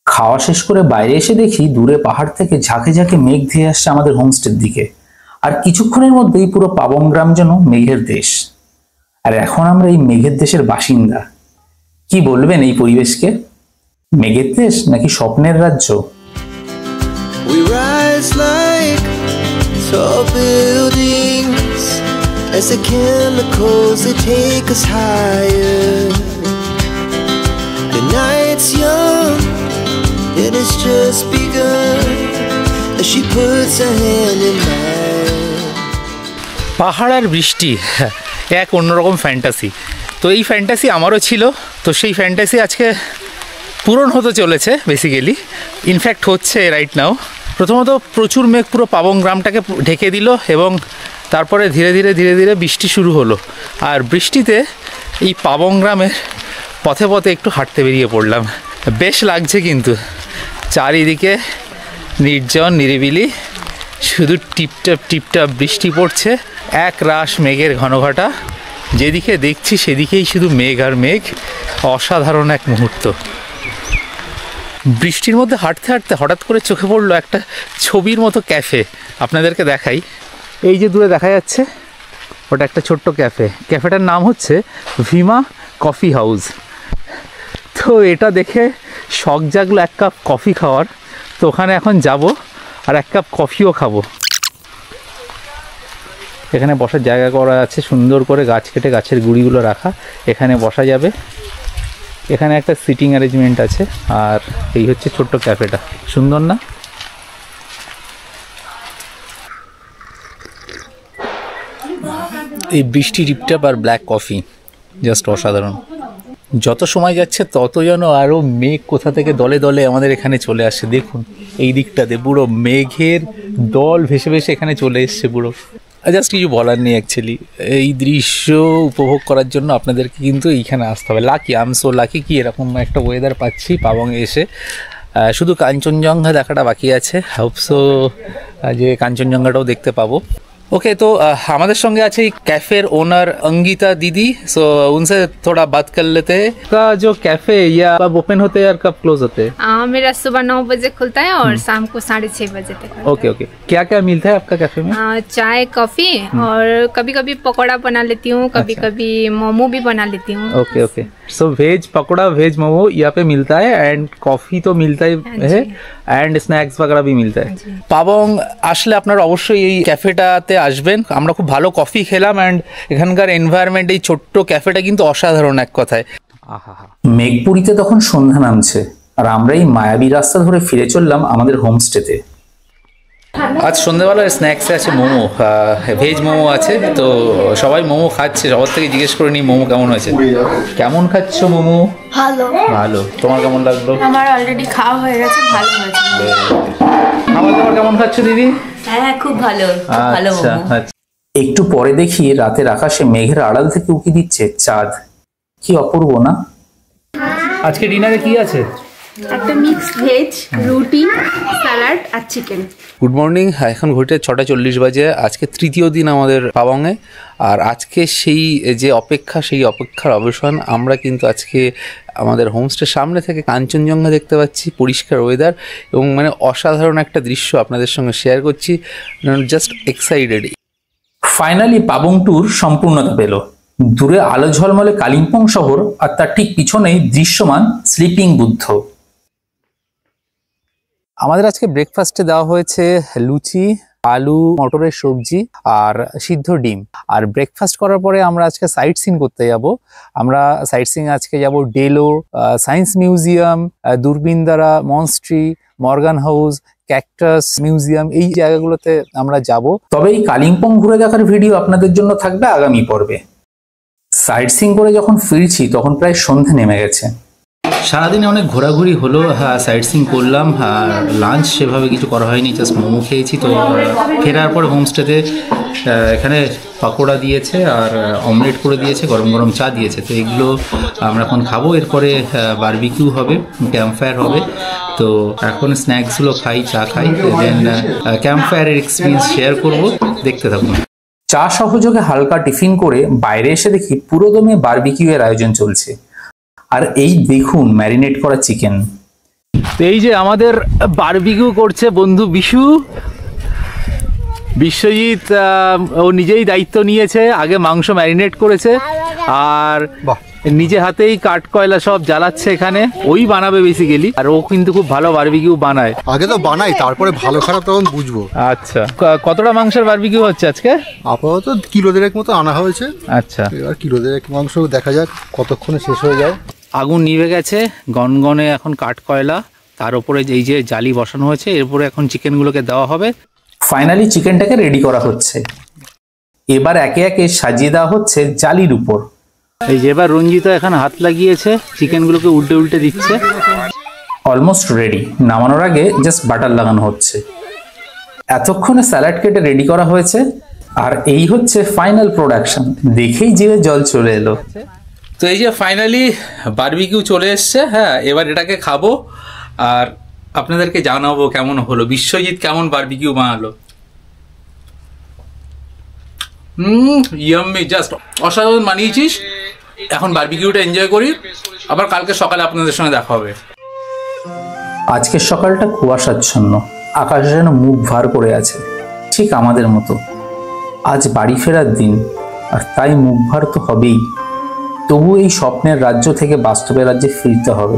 খাওয়া শেষ করে বাইরে এসে দেখি দূরে পাহাড় থেকে ঝাঁকে ঝাঁকে মেঘ ধেয়ে আসছে আমাদের হোমস্টের দিকে। আর কিছুক্ষণের মধ্যেই পুরো পাবং গ্রাম যেন মেঘের দেশ। আর এখন আমরা এই মেঘের দেশের বাসিন্দা। কি বলবেন এই পরিবেশকে? মেঘের দেশ নাকি স্বপ্নের রাজ্য? We rise like tall buildings as the chemicals they take us higher. The night's young and it's just begun as she puts her hand in mine. পাহাড় আর বৃষ্টি এক অন্যরকম ফ্যান্টাসি। তো এই ফ্যান্টাসি আমারও ছিল, তো সেই ফ্যান্টাসি আজকে পূরণ হতে চলেছে বেসিক্যালি, ইনফ্যাক্ট হচ্ছে রাইট নাও। প্রথমত প্রচুর মেঘ পুরো পাবং গ্রামটাকে ঢেকে দিল, এবং তারপরে ধীরে ধীরে ধীরে ধীরে বৃষ্টি শুরু হলো। আর বৃষ্টিতে এই পাবং গ্রামের পথে পথে একটু হাঁটতে বেরিয়ে পড়লাম। বেশ লাগছে কিন্তু, চারিদিকে নির্জন নিরিবিলি, শুধু টিপটাপ টিপটাপ বৃষ্টি পড়ছে, এক রাশ মেঘের ঘনঘটা, যেদিকে দেখছি সেদিকেই শুধু মেঘ আর মেঘ। অসাধারণ এক মুহূর্ত। বৃষ্টির মধ্যে হাঁটতে হাঁটতে হঠাৎ করে চোখে পড়লো একটা ছবির মতো ক্যাফে, আপনাদেরকে দেখাই। এই যে দূরে দেখা যাচ্ছে, ওটা একটা ছোট্ট ক্যাফে। ক্যাফেটার নাম হচ্ছে ভিমা কফি হাউস। তো এটা দেখে শখ জাগলো এক কাপ কফি খাওয়ার। তো ওখানে এখন যাব আর এক কাপ কফিও খাবো। এখানে বসার জায়গা করা আছে, সুন্দর করে গাছ কেটে গাছের গুঁড়িগুলো রাখা, এখানে বসা যাবে। এখানে একটা সিটিং অ্যারেঞ্জমেন্ট আছে, আর এই হচ্ছে ছোট্ট ক্যাফেটা। সুন্দর না? এই বৃষ্টি টিপটাপ আর ব্ল্যাক কফি জাস্ট অসাধারণ। যত সময় যাচ্ছে তত যেন আরও মেঘ কোথা থেকে দলে দলে আমাদের এখানে চলে আসে। দেখুন এই দিকটাতে পুরো মেঘের দল ভেসে ভেসে এখানে চলে এসছে পুরো। জাস্ট কিছু বলার নেই অ্যাকচুয়ালি। এই দৃশ্য উপভোগ করার জন্য আপনাদেরকে কিন্তু এইখানে আসতে হবে। Lucky, I am so lucky কি এরকম একটা ওয়েদার পাচ্ছি পাবংয়ে এসে। শুধু কাঞ্চনজঙ্ঘা দেখাটা বাকি আছে, হোপসো যে কাঞ্চনজঙ্ঘাটাও দেখতে পাবো। ओके तो हमारे संगे আছে कैफे ओनर अंगिता दीदी। सो उनसे थोड़ा बात कर लेते हैं। का जो कैफे या कब ओपन होते हैं और कब क्लोज होते हैं? मेरा सुबह 9 बजे खुलता है और शाम को 6:30 बजे तक। ओके ओके, क्या क्या मिलता है आपका कैफे में? चाय, कॉफी और कभी कभी पकौड़ा बना लेती हूँ, कभी कभी मोमो भी बना लेती हूँ। ओके ओके, सो वेज पकौड़ा, वेज मोमो यहाँ पे मिलता है, एंड कॉफी तो मिलता ही है, एंड स्नैक्स वगैरह भी मिलता है। পাবং আসলে আপনারা অবশ্যই এই ক্যাফেটাতে আসবেন। আমরা খুব ভালো কফি খেলাম, এন্ড এখানকার এনভায়রনমেন্ট, এই ছোট্ট ক্যাফেটা কিন্তু অসাধারণ এক কথায়। মেঘপুরীতে তখন সন্ধ্যা নামছে আর আমরা এই মায়াবী রাস্তা ধরে ফিরে চললাম আমাদের হোমস্টেতে। আজ সন্ধ্যাবেলার স্ন্যাক্সে আছে মোমো, ভেজ মোমো আছে। তো সবাই মোমো খাচ্ছে, সবার থেকে জিজ্ঞেস করে নিই মোমো কেমন আছে। কেমন খাচ্ছ মোমো? ভালো। ভালো। তোমার কেমন লাগলো? আমার অলরেডি খাওয়া হয়ে গেছে, ভালো হয়েছে। খাবার দাবার কেমন খাচ্ছ দিদি? হ্যাঁ খুব ভালো, ভালো আচ্ছা মোমো। আচ্ছা। একটু পরে দেখি রাতের আকাশে মেঘের আড়াল থেকে উকি দিচ্ছে চাঁদ। কি অপূর্ব না? আজকে ডিনারে কি আছে? একটা মিক্স ভেজ, রুটি, স্যালাড আর চিকেন। Good morning. এখন ঘড়িতে 6:40 বাজে। আজকে তৃতীয় দিন আমাদের পাবংয়ে। আর আজকে সেই যে অপেক্ষা, সেই অপেক্ষার অবসান। আমরা কিন্তু আজকে আমাদের হোমস্টের সামনে থেকে কাঞ্চনজঙ্ঘা দেখতে পাচ্ছি, পরিষ্কার ওয়েদার এবং মানে অসাধারণ একটা দৃশ্য আপনাদের সঙ্গে শেয়ার করছি। Just excited. ফাইনালি পাবং ট্যুর সম্পূর্ণতা পেল। দূরে আলো ঝলমলে কালিম্পং শহর আর তার ঠিক পিছনেই দৃশ্যমান স্লিপিং বুদ্ধ। আমাদের আজকে ব্রেকফাস্টে দেওয়া হয়েছে লুচি, আলু মটরের সবজি আর সিদ্ধ ডিম। আর ব্রেকফাস্ট করার পরে আমরা আজকে সাইট সিন করতে যাব। আমরা সাইট সিন আজকে যাব Deolo, science museum, Durpindara monastery, Morgan House, cactus museum, এই জায়গাগুলোতে আমরা যাব। তবে এই কালিম্পং ঘুরে দেখার ভিডিও আপনাদের জন্য থাকবে আগামী পর্বে। সাইট সিং করে যখন ফিরছি তখন প্রায় সন্ধে নেমে গেছে। সারাদিনে অনেক ঘোরাঘুরি হলো, হ্যাঁ সাইট সিং করলাম, হ্যাঁ লাঞ্চ সেভাবে কিছু করা হয়নি, জাস্ট মোমো খেয়েছি। তো ফেরার পর হোমস্টেতে এখানে পাকোড়া দিয়েছে আর অমলেট করে দিয়েছে, গরম গরম চা দিয়েছে। তো এগুলো আমরা এখন খাবো। এরপরে বারবিকিউ হবে, ক্যাম্প ফায়ার হবে। তো এখন স্ন্যাক্সগুলো খাই, চা খাই, দেন ক্যাম্প ফায়ারের এক্সপিরিয়েন্স শেয়ার করবো। দেখতে থাকুন। চা সহযোগে হালকা টিফিন করে বাইরে এসে দেখি পুরোদমে বারবিকিউ এর আয়োজন চলছে। আর এই দেখুন ম্যারিনেট করা চিকেন। তো এই যে আমাদের বারবিকিউ করছে বন্ধু বিশ্বজিৎ, ও নিজেই দায়িত্ব নিয়েছে। আগে মাংস ম্যারিনেট করেছে আর নিজে হাতেই কাঠ কয়লা সব জ্বালাচ্ছে এখানে। ওই বানাবে বেসিক্যালি, আর ও কিন্তু খুব ভালো বারবিকিউ বানায়। আগে তো বানাই, তারপরে ভালো খারাপ তখন বুঝবো। আচ্ছা, কতটা মাংসের বারবিকিউ হচ্ছে আজকে? আপাতত কিলো দেড়েক মতো আনা হয়েছে। আচ্ছা, এবার কিলো দেড়েক মাংস দেখা যাক কতক্ষণে শেষ হয়ে যায়। আগুন নিভে গেছে, গনগনে এখন কাঠ কয়লা, তার উপরে এই যে জালি বসানো হয়েছে, এরপরে এখন চিকেনগুলোকে দেওয়া হবে। ফাইনালি চিকেনটাকে রেডি করা হচ্ছে। এবার একে একে সাজিয়ে দেওয়া হচ্ছে জালির উপর। এই যে এবার রঞ্জিতা এখন হাত লাগিয়েছে, চিকেনগুলোকে উল্টে উল্টে দিচ্ছে। Almost ready. নামানোর আগে জাস্ট বাটার লাগানো হচ্ছে। এতক্ষণে স্যালাড কেটে রেডি করা হয়েছে। আর এই হচ্ছে ফাইনাল প্রোডাকশন। দেখেই জিভে জল চলে এলো। তো এই যে ফাইনালি বারবিকিউ চলে এসছে। হ্যাঁ, এবার এটাকে খাবো আর আপনাদেরকে জানাবো কেমন হলো। বিশ্বজিৎ কেমন বারবিকিউ বানালো। ইয়াম্মি, জাস্ট অসাধারণ বানিয়েছিস। এখন বারবিকিউটা এনজয় করি, আবার কালকে সকালে আপনাদের সঙ্গে দেখা হবে। আজকের সকালটা কুয়াশাচ্ছন্ন, আকাশ যেন মুখ ভার করে আছে, ঠিক আমাদের মতো। আজ বাড়ি ফেরার দিন, আর তাই মুখ ভার তো হবেই। তবু এই স্বপ্নের রাজ্য থেকে বাস্তবের রাজ্যে ফিরতে হবে।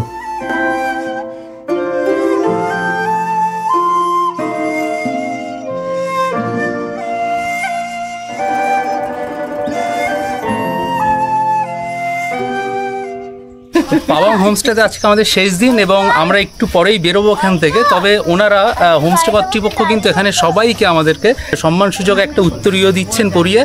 পাবং হোমস্টেতে আজকে আমাদের শেষ দিন এবং আমরা একটু পরেই বেরোবো এখান থেকে। তবে ওনারা হোমস্টে কর্তৃপক্ষ কিন্তু এখানে সবাইকে আমাদেরকে সম্মানসূচক একটা উত্তরীয় দিচ্ছেন পরিয়ে।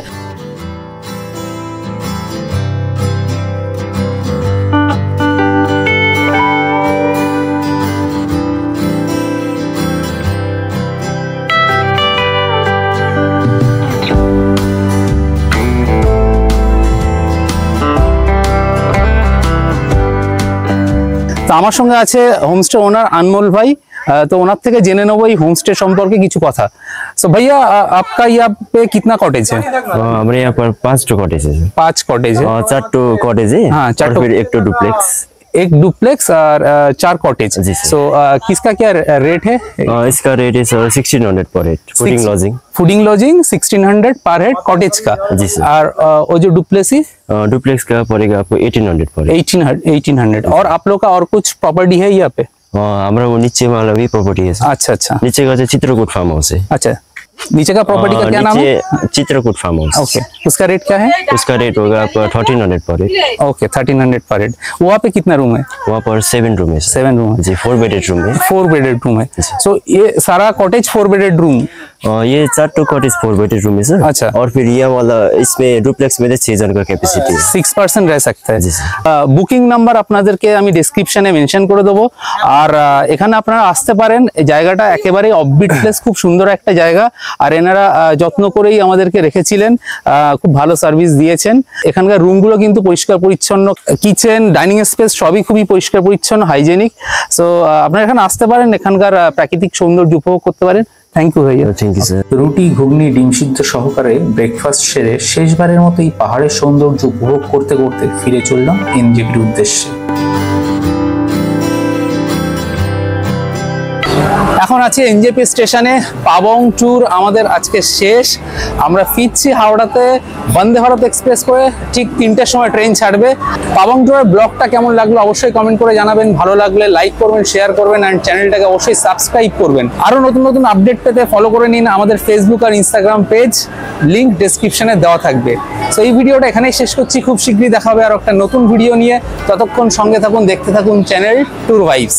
তো আমার সঙ্গে আছে হোমস্টে ওনার আনমোল ভাই। तो ओनार থেকে জেনে নেব এই হোমস্টে সম্পর্কে কিছু কথা। सो भैया आपका यहाँ पे कितना कॉटेज है? हमारे यहाँ पर 5 कॉटेज है। 5 कॉटेज है। 4 कॉटेज है। हाँ, 4 फिर एक डुप्लेक्स, एक डुप्लेक्स और 4 कॉटेज। सो किसका क्या रेट है? इसका रेट है 1600 पर head, fooding lodging. Fooding lodging 1600 पर हेड कॉटेज का। जी सर। और वो जो डुप्लेक्स है डुप्लेक्स का पड़ेगा आपको 1800 पर हेड। 1800। और आप लोग का और कुछ प्रॉपर्टी है यहाँ पे? हमारा वो नीचे वाला भी प्रॉपर्टी है। अच्छा अच्छा। नीचे का चित्रकूट फार्म हाउस है। अच्छा, नीचे का प्रॉपर्टी का क्या नाम है? नीचे चित्रकूट फार्म हाउस। ओके, उसका रेट क्या है? उसका रेट होगा आपका 1300 पर हेड। ओके, 1300 पर हेड। वहाँ पे कितना रूम है? वहाँ पर 7 रूम है। 7 रूम है जी, 4 बेडेड रूम है। 4 बेडेड रूम है। सो ये सारा कॉटेज 4 बेडेड रूम? ये 4 कॉटेज 4 बेडेड रूम है सर। अच्छा। और फिर ये वाला इसमें डुप्लेक्स में 6 जन का कैपेसिटी है। 6 पर्सन रह सकता है। জি, বুকিং নাম্বার আপনাদেরকে আমি ডেসক্রিপশনে মেনশন করে দেবো। আর এখানে আপনারা আসতে পারেন। এই জায়গাটা একেবারে অফবিট প্লেস, খুব সুন্দর একটা জায়গা। আর এনারা যত্ন করেই আমাদেরকে রেখেছিলেন, খুব ভালো সার্ভিস দিয়েছেন। এখানকার রুমগুলো কিন্তু পরিষ্কার পরিচ্ছন্ন, কিচেন, ডাইনিং স্পেস সবই খুবই পরিষ্কার পরিচ্ছন্ন, হাইজেনিক। সো আপনারা এখানে আসতে পারেন, এখানকার প্রাকৃতিক সৌন্দর্য উপভোগ করতে পারেন। থ্যাংক ইউ ভাইয়া। Thank you sir. রুটি, ঘুগনি, ডিম সিদ্ধ সহকারে ব্রেকফাস্ট সেরে শেষবারের মতো এই পাহাড়ের সৌন্দর্য উপভোগ করতে করতে ফিরে চললাম এনজেপির উদ্দেশ্যে। এখন আছে এনজেপি স্টেশনে। পাবং ট্যুর আমাদের আজকে শেষ। আমরা ফিরছি হাওড়াতে বন্দে ভারত এক্সপ্রেস করে। ঠিক 3টের সময় ট্রেন ছাড়বে। পাবং ট্যুরের ব্লগটা কেমন লাগলো অবশ্যই কমেন্ট করে জানাবেন। ভালো লাগলে লাইক করবেন, শেয়ার করবেন, অ্যান্ড চ্যানেলটাকে অবশ্যই সাবস্ক্রাইব করবেন। আরও নতুন নতুন আপডেট পেতে ফলো করে নিন আমাদের ফেসবুক আর ইনস্টাগ্রাম পেজ, লিঙ্ক ডেসক্রিপশনে দেওয়া থাকবে। সো এই ভিডিওটা এখানেই শেষ করছি। খুব শীঘ্রই দেখা হবে আর একটা নতুন ভিডিও নিয়ে। ততক্ষণ সঙ্গে থাকুন, দেখতে থাকুন চ্যানেল ট্যুর ভাইবস।